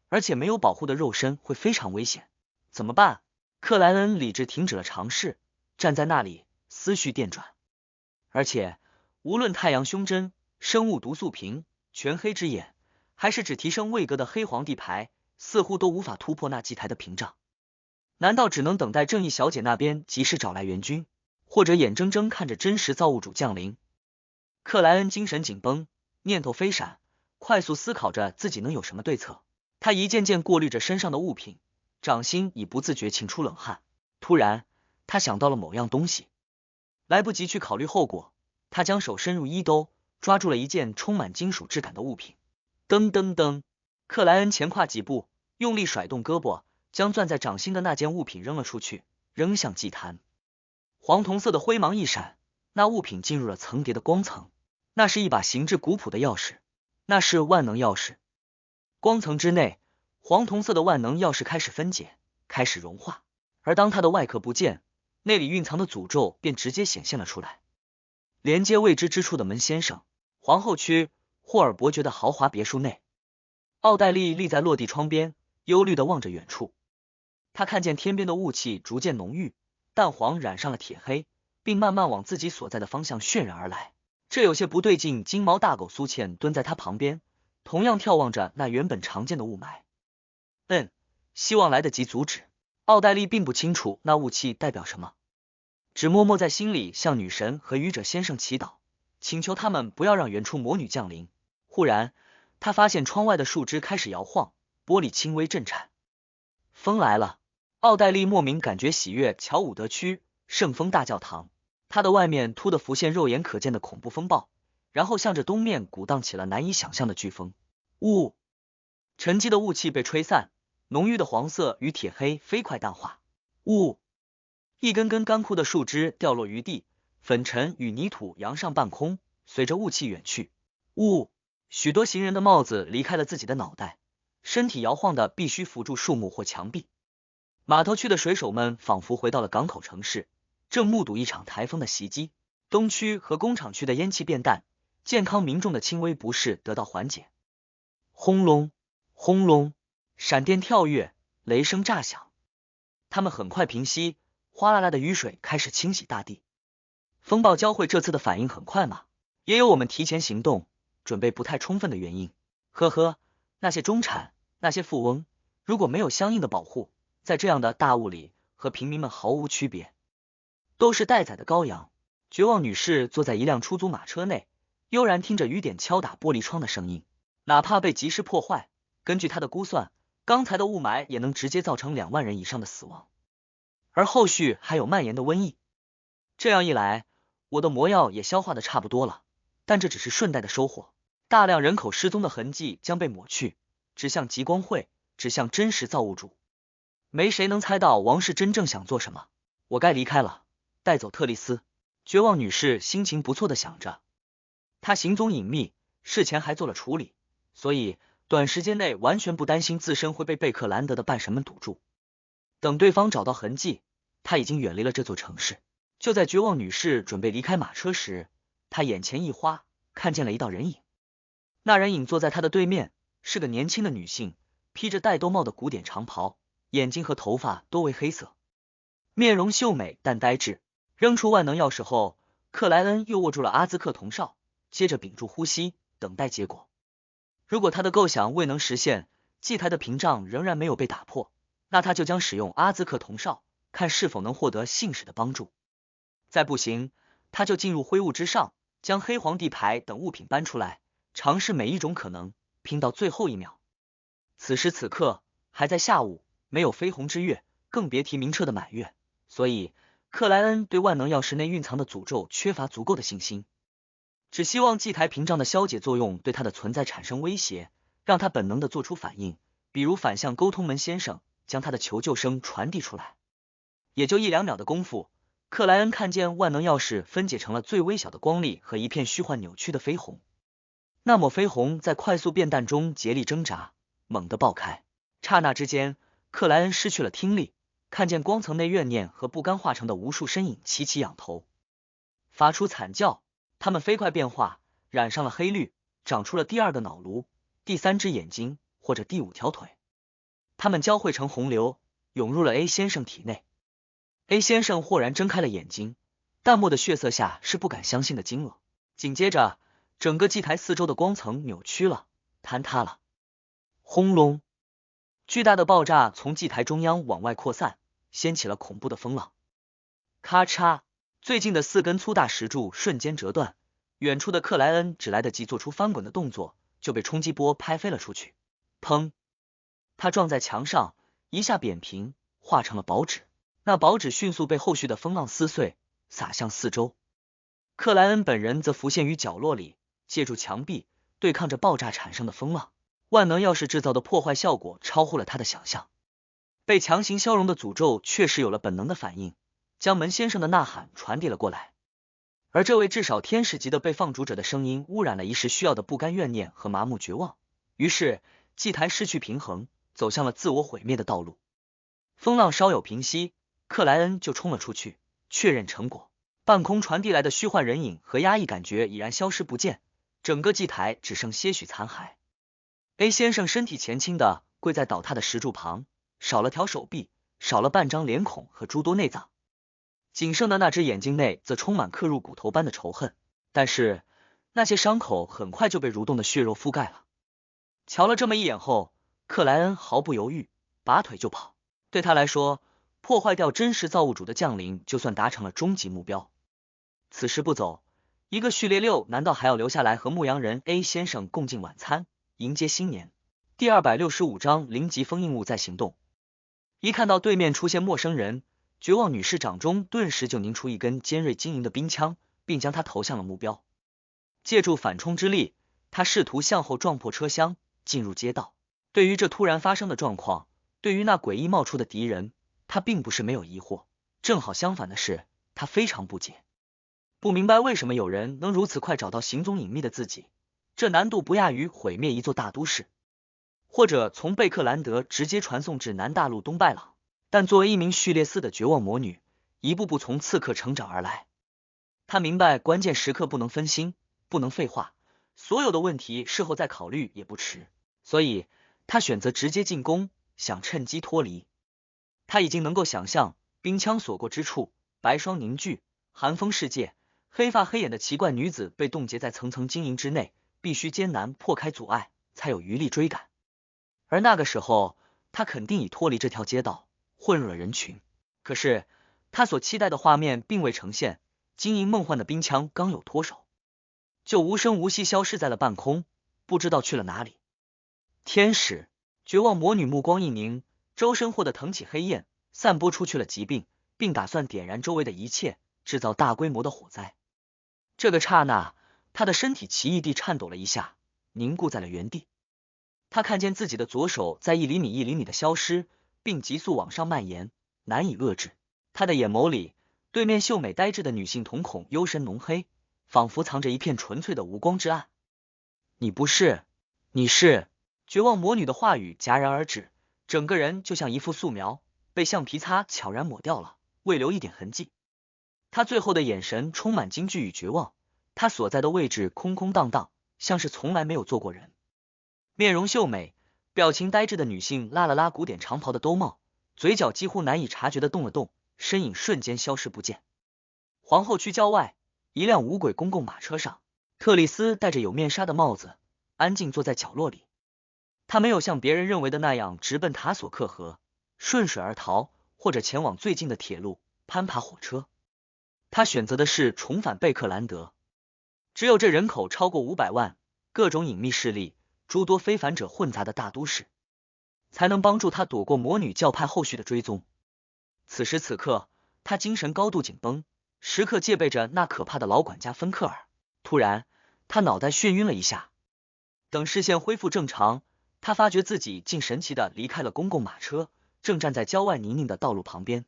而且没有保护的肉身会非常危险。怎么办？克莱恩理智停止了尝试，站在那里，思绪电转。而且，无论太阳胸针、生物毒素瓶、全黑之眼，还是只提升位格的黑皇帝牌，似乎都无法突破那祭台的屏障。难道只能等待正义小姐那边及时找来援军，或者眼睁睁看着真实造物主降临？克莱恩精神紧绷，念头飞闪，快速思考着自己能有什么对策。他一件件过滤着身上的物品，掌心已不自觉沁出冷汗。突然，他想到了某样东西，来不及去考虑后果，他将手伸入衣兜，抓住了一件充满金属质感的物品。噔噔噔，克莱恩前跨几步，用力甩动胳膊，将攥在掌心的那件物品扔了出去，扔向祭坛。黄铜色的灰芒一闪，那物品进入了层叠的光层。那是一把形制古朴的钥匙，那是万能钥匙。光层之内，黄铜色的万能钥匙开始分解，开始融化，而当它的外壳不见，那里蕴藏的诅咒便直接显现了出来。连接未知之处的门先生，皇后区霍尔伯爵的豪华别墅内，奥黛丽立在落地窗边，忧虑地望着远处。她看见天边的雾气逐渐浓郁，淡黄染上了铁黑，并慢慢往自己所在的方向渲染而来。这有些不对劲，金毛大狗苏茜蹲在她旁边，同样眺望着那原本常见的雾霾。希望来得及阻止。奥黛丽并不清楚那雾气代表什么，只默默在心里向女神和愚者先生祈祷，请求他们不要让原初魔女降临。忽然，她发现窗外的树枝开始摇晃，玻璃轻微震颤。风来了！奥黛丽莫名感觉喜悦。乔伍德区圣风大教堂，它的外面突地浮现肉眼可见的恐怖风暴，然后向着东面鼓荡起了难以想象的飓风。雾，沉积的雾气被吹散，浓郁的黄色与铁黑飞快淡化。雾，一根根干枯的树枝掉落于地，粉尘与泥土扬上半空，随着雾气远去。雾，许多行人的帽子离开了自己的脑袋，身体摇晃的必须扶住树木或墙壁。码头区的水手们仿佛回到了港口城市，正目睹一场台风的袭击。东区和工厂区的烟气变淡，健康民众的轻微不适得到缓解。轰隆，轰隆，闪电跳跃，雷声炸响，它们很快平息，哗啦啦的雨水开始清洗大地。风暴教会这次的反应很快吗？也有我们提前行动准备不太充分的原因。呵呵，那些中产，那些富翁，如果没有相应的保护，在这样的大雾里和平民们毫无区别，都是待宰的羔羊。绝望女士坐在一辆出租马车内，悠然听着雨点敲打玻璃窗的声音。哪怕被及时破坏，根据她的估算，刚才的雾霾也能直接造成2万人以上的死亡，而后续还有蔓延的瘟疫。这样一来，我的魔药也消化的差不多了，但这只是顺带的收获。大量人口失踪的痕迹将被抹去，指向极光会，指向真实造物主。没谁能猜到王室真正想做什么。我该离开了，带走特丽丝。绝望女士心情不错的想着，她行踪隐秘，事前还做了处理，所以短时间内完全不担心自身会被贝克兰德的半神们堵住。等对方找到痕迹，他已经远离了这座城市。就在绝望女士准备离开马车时，她眼前一花，看见了一道人影。那人影坐在她的对面，是个年轻的女性，披着戴兜帽的古典长袍，眼睛和头发多为黑色，面容秀美但呆滞。扔出万能钥匙后，克莱恩又握住了阿兹克铜哨，接着屏住呼吸，等待结果。如果他的构想未能实现，祭台的屏障仍然没有被打破，那他就将使用阿兹克铜哨，看是否能获得信使的帮助。再不行，他就进入灰雾之上，将黑皇帝牌等物品搬出来，尝试每一种可能，拼到最后一秒。此时此刻还在下午，没有绯红之月，更别提明澈的满月，所以克莱恩对万能钥匙内蕴藏的诅咒缺乏足够的信心，只希望祭台屏障的消解作用对他的存在产生威胁，让他本能的做出反应，比如反向沟通门先生，将他的求救声传递出来。也就1-2秒的功夫，克莱恩看见万能钥匙分解成了最微小的光粒和一片虚幻扭曲的绯红。那抹绯红在快速变淡中竭力挣扎，猛地爆开。刹那之间，克莱恩失去了听力，看见光层内怨念和不甘化成的无数身影齐齐仰头，发出惨叫。他们飞快变化，染上了黑绿，长出了第2个脑颅、第3只眼睛或者第5条腿。他们交汇成洪流，涌入了 A 先生体内。A 先生豁然睁开了眼睛，淡漠的血色下是不敢相信的惊愕。紧接着，整个祭台四周的光层扭曲了，坍塌了。轰隆！巨大的爆炸从祭台中央往外扩散，掀起了恐怖的风浪。咔嚓！最近的4根粗大石柱瞬间折断，远处的克莱恩只来得及做出翻滚的动作，就被冲击波拍飞了出去。砰！他撞在墙上，一下扁平，化成了薄纸。那薄纸迅速被后续的风浪撕碎，洒向四周。克莱恩本人则浮现于角落里，借助墙壁对抗着爆炸产生的风浪。万能钥匙制造的破坏效果超乎了他的想象，被强行消融的诅咒确实有了本能的反应，将门先生的呐喊传递了过来。而这位至少天使级的被放逐者的声音污染了一时需要的不甘怨念和麻木绝望，于是祭台失去平衡，走向了自我毁灭的道路。风浪稍有平息，克莱恩就冲了出去，确认成果。半空传递来的虚幻人影和压抑感觉已然消失不见，整个祭台只剩些许残骸。A 先生身体前倾的跪在倒塌的石柱旁，少了条手臂，少了半张脸孔和诸多内脏，仅剩的那只眼睛内则充满刻入骨头般的仇恨。但是那些伤口很快就被蠕动的血肉覆盖了。瞧了这么一眼后，克莱恩毫不犹豫，拔腿就跑。对他来说，破坏掉真实造物主的降临，就算达成了终极目标。此时不走，一个序列6难道还要留下来和牧羊人 A 先生共进晚餐，迎接新年？第265章零级封印物在行动。一看到对面出现陌生人，绝望女士掌中顿时就凝出一根尖锐晶莹的冰枪，并将它投向了目标。借助反冲之力，她试图向后撞破车厢，进入街道。对于这突然发生的状况，对于那诡异冒出的敌人，她并不是没有疑惑，正好相反的是，她非常不解，不明白为什么有人能如此快找到行踪隐秘的自己，这难度不亚于毁灭一座大都市，或者从贝克兰德直接传送至南大陆东拜朗。但作为一名序列4的绝望魔女，一步步从刺客成长而来，她明白关键时刻不能分心，不能废话，所有的问题事后再考虑也不迟，所以她选择直接进攻，想趁机脱离。她已经能够想象冰枪所过之处，白霜凝聚，寒风世界，黑发黑眼的奇怪女子被冻结在层层晶莹之内，必须艰难破开阻碍，才有余力追赶。而那个时候，她肯定已脱离这条街道，混入了人群。可是她所期待的画面并未呈现，晶莹梦幻的冰枪刚有脱手，就无声无息消失在了半空，不知道去了哪里。天使，绝望魔女目光一凝，周身霍地腾起黑焰，散播出去了疾病，并打算点燃周围的一切，制造大规模的火灾。这个刹那，她的身体奇异地颤抖了一下，凝固在了原地。她看见自己的左手在1厘米1厘米的消失，并急速往上蔓延，难以遏制。她的眼眸里，对面秀美呆滞的女性瞳孔幽深浓黑，仿佛藏着一片纯粹的无光之暗。你不是，你是。绝望魔女的话语戛然而止，整个人就像一幅素描，被橡皮擦悄然抹掉了，未留一点痕迹。她最后的眼神充满惊惧与绝望，她所在的位置空空荡荡，像是从来没有坐过人。面容秀美，表情呆滞的女性拉了拉古典长袍的兜帽，嘴角几乎难以察觉的动了动，身影瞬间消失不见。皇后区郊外，一辆无轨公共马车上，特丽斯戴着有面纱的帽子，安静坐在角落里。她没有像别人认为的那样直奔塔索克河，顺水而逃，或者前往最近的铁路，攀爬火车。她选择的是重返贝克兰德。只有这人口超过500万，各种隐秘势力，诸多非凡者混杂的大都市，才能帮助他躲过魔女教派后续的追踪。此时此刻，他精神高度紧绷，时刻戒备着那可怕的老管家芬克尔。突然，他脑袋眩晕了一下，等视线恢复正常，他发觉自己竟神奇的离开了公共马车，正站在郊外泥泞的道路旁边。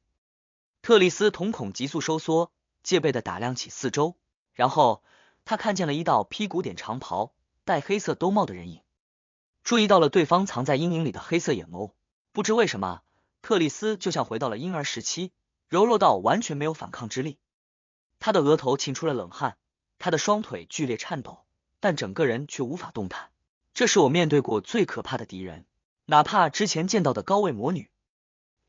特丽斯瞳孔急速收缩，戒备的打量起四周，然后他看见了一道披古典长袍、戴黑色兜帽的人影，注意到了对方藏在阴影里的黑色眼眸。不知为什么，特丽斯就像回到了婴儿时期，柔弱到完全没有反抗之力。他的额头沁出了冷汗，他的双腿剧烈颤抖，但整个人却无法动弹。这是我面对过最可怕的敌人，哪怕之前见到的高位魔女，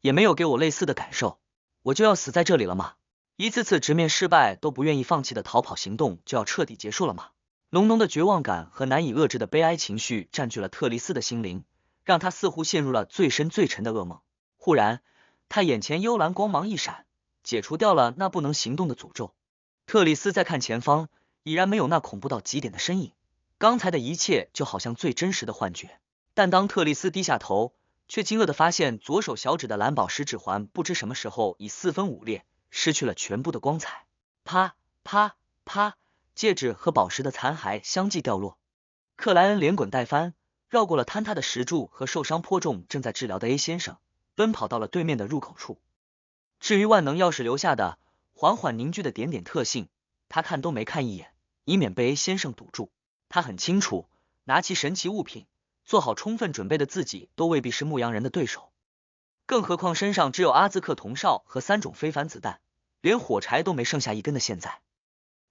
也没有给我类似的感受。我就要死在这里了吗？一次次直面失败都不愿意放弃的逃跑行动就要彻底结束了吗？浓浓的绝望感和难以遏制的悲哀情绪占据了特丽斯的心灵，让他似乎陷入了最深最沉的噩梦。忽然，他眼前幽蓝光芒一闪，解除掉了那不能行动的诅咒。特丽斯再看前方，已然没有那恐怖到极点的身影，刚才的一切就好像最真实的幻觉。但当特丽斯低下头，却惊愕地发现左手小指的蓝宝石指环不知什么时候已4分5裂，失去了全部的光彩。啪啪啪，戒指和宝石的残骸相继掉落。克莱恩连滚带翻，绕过了坍塌的石柱和受伤颇重正在治疗的 A 先生，奔跑到了对面的入口处。至于万能钥匙留下的缓缓凝聚的点点特性，他看都没看一眼，以免被 A 先生堵住。他很清楚，拿起神奇物品，做好充分准备的自己都未必是牧羊人的对手，更何况身上只有阿兹克铜哨和3种非凡子弹，连火柴都没剩下一根的现在。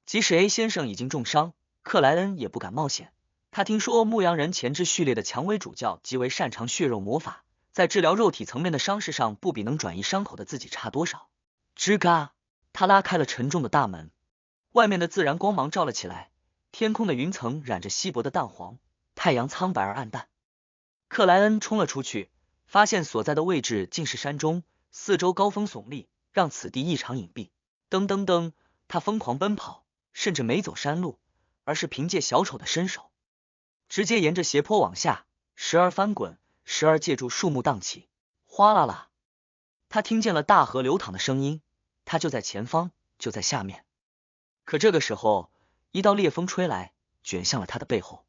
即使 A 先生已经重伤，克莱恩也不敢冒险，他听说牧羊人前置序列的蔷薇主教极为擅长血肉魔法，在治疗肉体层面的伤势上不比能转移伤口的自己差多少。吱嘎，他拉开了沉重的大门，外面的自然光芒照了起来，天空的云层染着稀薄的淡黄，太阳苍白而暗淡。克莱恩冲了出去，发现所在的位置竟是山中，四周高峰耸立，让此地异常隐蔽。噔噔噔，他疯狂奔跑，甚至没走山路，而是凭借小丑的身手，直接沿着斜坡往下，时而翻滚，时而借助树木荡起。哗啦啦，他听见了大河流淌的声音，他就在前方，就在下面。可这个时候，一道烈风吹来，卷向了他的背后。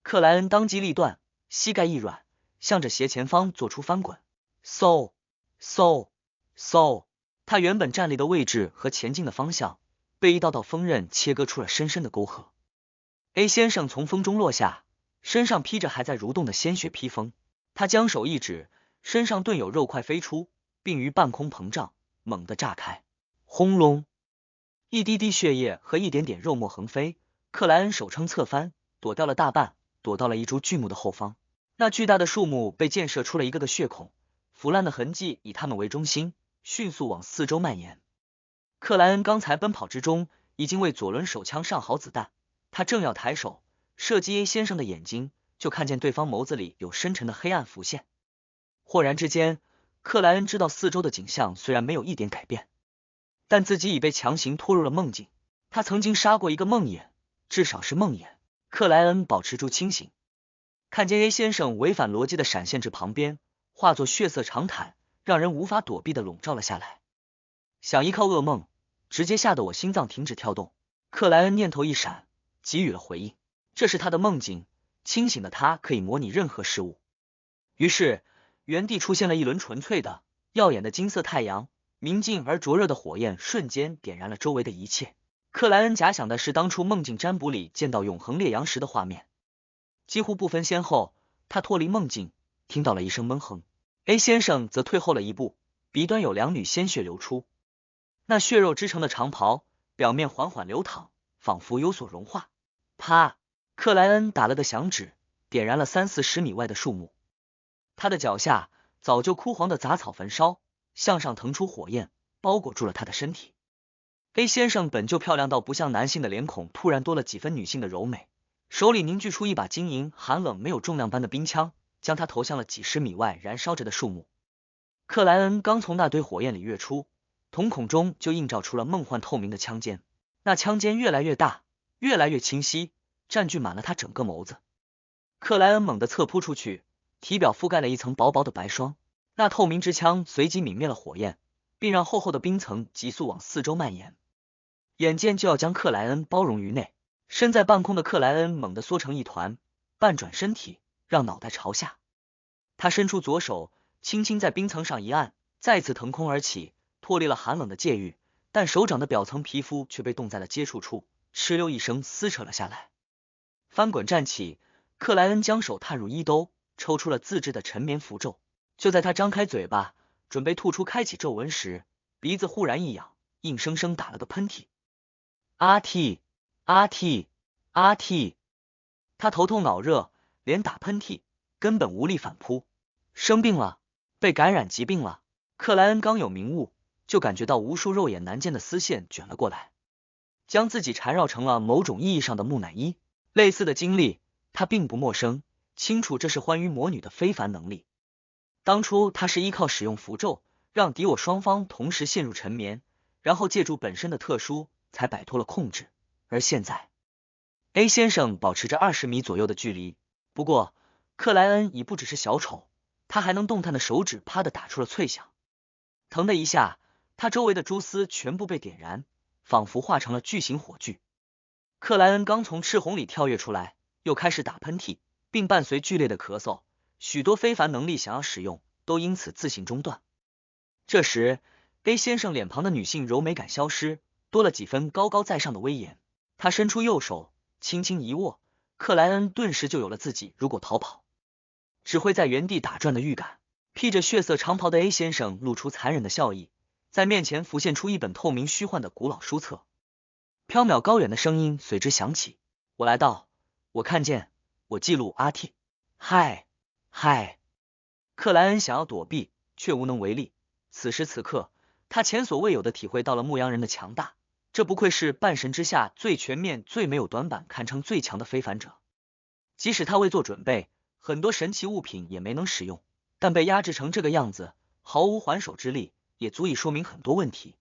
克莱恩当机立断，膝盖一软，向着斜前方做出翻滚。嗖嗖嗖，他原本站立的位置和前进的方向被一道道锋刃切割出了深深的沟壑。A 先生从风中落下，身上披着还在蠕动的鲜血披风，他将手一指，身上顿有肉块飞出，并于半空膨胀，猛地炸开。轰隆，一滴滴血液和一点点肉沫横飞，克莱恩手撑侧翻，躲掉了大半，躲到了一株巨木的后方。那巨大的树木被溅射出了一个个血孔，腐烂的痕迹以它们为中心，迅速往四周蔓延。克莱恩刚才奔跑之中，已经为左轮手枪上好子弹，他正要抬手射击 A 先生的眼睛，就看见对方眸子里有深沉的黑暗浮现。豁然之间，克莱恩知道四周的景象虽然没有一点改变，但自己已被强行拖入了梦境。他曾经杀过一个梦魇，至少是梦魇。克莱恩保持住清醒，看见 A 先生违反逻辑的闪现至旁边，化作血色长毯，让人无法躲避的笼罩了下来。想依靠噩梦，直接吓得我心脏停止跳动。克莱恩念头一闪，给予了回应。这是他的梦境，清醒的他可以模拟任何事物。于是原地出现了一轮纯粹的、耀眼的金色太阳，明净而灼热的火焰瞬间点燃了周围的一切。克莱恩假想的是当初梦境占卜里见到永恒烈阳时的画面。几乎不分先后，他脱离梦境，听到了一声闷哼。A 先生则退后了一步，鼻端有两缕鲜血流出，那血肉织成的长袍表面缓缓流淌，仿佛有所融化。啪！克莱恩打了个响指，点燃了30-40米外的树木。他的脚下早就枯黄的杂草焚烧，向上腾出火焰，包裹住了他的身体。A 先生本就漂亮到不像男性的脸孔，突然多了几分女性的柔美，手里凝聚出一把晶莹、寒冷、没有重量般的冰枪，将他投向了几十米外燃烧着的树木。克莱恩刚从那堆火焰里跃出，瞳孔中就映照出了梦幻透明的枪尖，那枪尖越来越大，越来越清晰，占据满了他整个眸子。克莱恩猛地侧扑出去，体表覆盖了一层薄薄的白霜，那透明之枪随即泯灭了火焰，并让厚厚的冰层急速往四周蔓延，眼见就要将克莱恩包容于内。身在半空的克莱恩猛地缩成一团，半转身体，让脑袋朝下。他伸出左手，轻轻在冰层上一按，再次腾空而起，脱离了寒冷的界域，但手掌的表层皮肤却被冻在了接触处，哧溜一声撕扯了下来。翻滚站起，克莱恩将手探入衣兜，抽出了自制的沉眠符咒。就在他张开嘴巴准备吐出开启咒文时，鼻子忽然一痒，硬生生打了个喷嚏。阿嚏阿嚏阿嚏！他头痛脑热，连打喷嚏根本无力反扑。生病了，被感染疾病了。克莱恩刚有明悟，就感觉到无数肉眼难见的丝线卷了过来，将自己缠绕成了某种意义上的木乃伊。类似的经历他并不陌生，清楚这是欢愉魔女的非凡能力。当初他是依靠使用符咒，让敌我双方同时陷入沉眠，然后借助本身的特殊才摆脱了控制。而现在 A 先生保持着20米左右的距离，不过克莱恩已不只是小丑，他还能动弹的手指啪的打出了脆响。疼的一下，他周围的蛛丝全部被点燃，仿佛化成了巨型火炬。克莱恩刚从赤红里跳跃出来，又开始打喷嚏，并伴随剧烈的咳嗽，许多非凡能力想要使用，都因此自行中断。这时 A 先生脸庞的女性柔美感消失，多了几分高高在上的威严。他伸出右手，轻轻一握，克莱恩顿时就有了自己如果逃跑只会在原地打转的预感。披着血色长袍的 A 先生露出残忍的笑意，在面前浮现出一本透明虚幻的古老书册。缥缈高远的声音随之响起，我来到，我看见，我记录阿 T。嗨，克莱恩想要躲避，却无能为力。此时此刻，他前所未有的体会到了牧羊人的强大，这不愧是半神之下最全面、最没有短板，堪称最强的非凡者。即使他未做准备，很多神奇物品也没能使用，但被压制成这个样子，毫无还手之力，也足以说明很多问题。